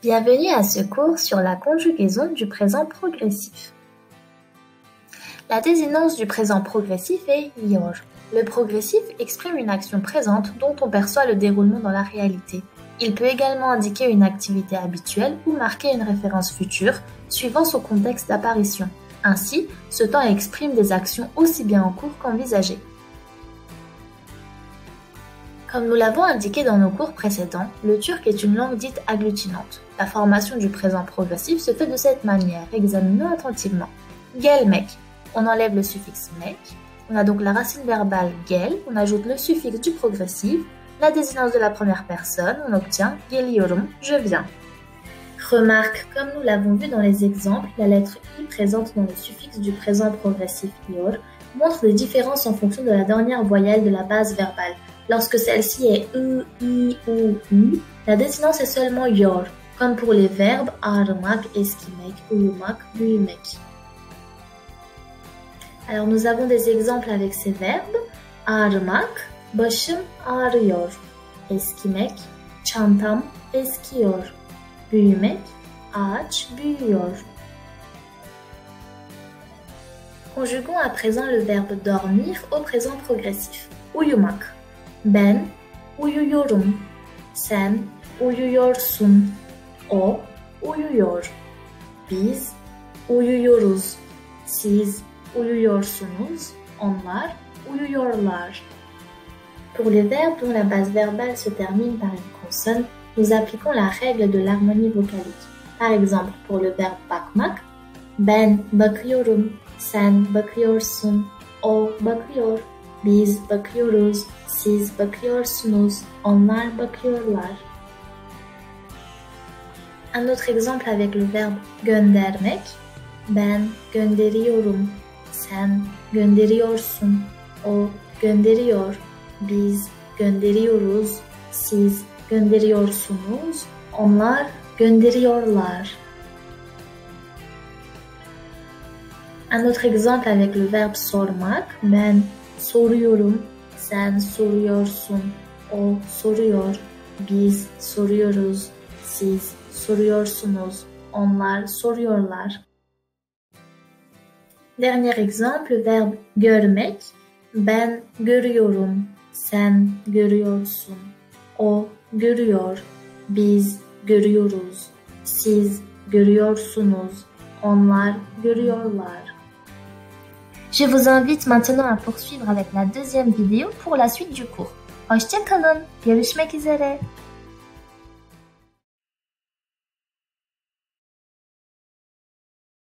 Bienvenue à ce cours sur la conjugaison du présent progressif. La désinence du présent progressif est yor. Le progressif exprime une action présente dont on perçoit le déroulement dans la réalité. Il peut également indiquer une activité habituelle ou marquer une référence future, suivant son contexte d'apparition. Ainsi, ce temps exprime des actions aussi bien en cours qu'envisagées. Comme nous l'avons indiqué dans nos cours précédents, le turc est une langue dite agglutinante. La formation du présent progressif se fait de cette manière, examinons attentivement. Gelmek, on enlève le suffixe mek, on a donc la racine verbale gel, on ajoute le suffixe du progressif, la désinence de la première personne, on obtient geliyorum, je viens. Remarque, comme nous l'avons vu dans les exemples, la lettre i présente dans le suffixe du présent progressif yor montre des différences en fonction de la dernière voyelle de la base verbale. Lorsque celle-ci est i, ou u, la désinence est seulement yor, comme pour les verbes aramak, eskimek, uyumak, büyümek. Alors nous avons des exemples avec ces verbes. Aramak, başım ağrıyor. Eskimek, çantam eskiyor. Büyümek, ağaç büyüyor. Conjuguons à présent le verbe dormir au présent progressif. Uyumak. Ben uyuyorum. Sen uyuyorsun. O uyuyor. Biz uyuyoruz. Siz uyuyorsunuz. Onlar uyuyorlar. Pour les verbes dont la base verbale se termine par une consonne, nous appliquons la règle de l'harmonie vocalique. Par exemple, pour le verbe bakmak, ben bakıyorum, sen bakıyorsun, o bakıyor, biz bakıyoruz, siz bakıyorsunuz, onlar bakıyorlar. Un autre exemple avec le verbe göndermek, ben gönderiyorum, sen gönderiyorsun, o gönderiyor, biz gönderiyoruz, siz gönderiyorsunuz, onlar gönderiyorlar. Un autre exemple avec le verbe sormak, ben soruyorum, sen soruyorsun, o soruyor, biz soruyoruz, siz soruyorsunuz, onlar soruyorlar. Dernier exemple, le verbe görmek, ben görüyorum, sen görüyorsun, o görüyor, biz görüyoruz, siz görüyorsunuz, onlar görüyorlar. Je vous invite maintenant à poursuivre avec la deuxième vidéo pour la suite du cours. Hoşça kalın, görüşmek üzere.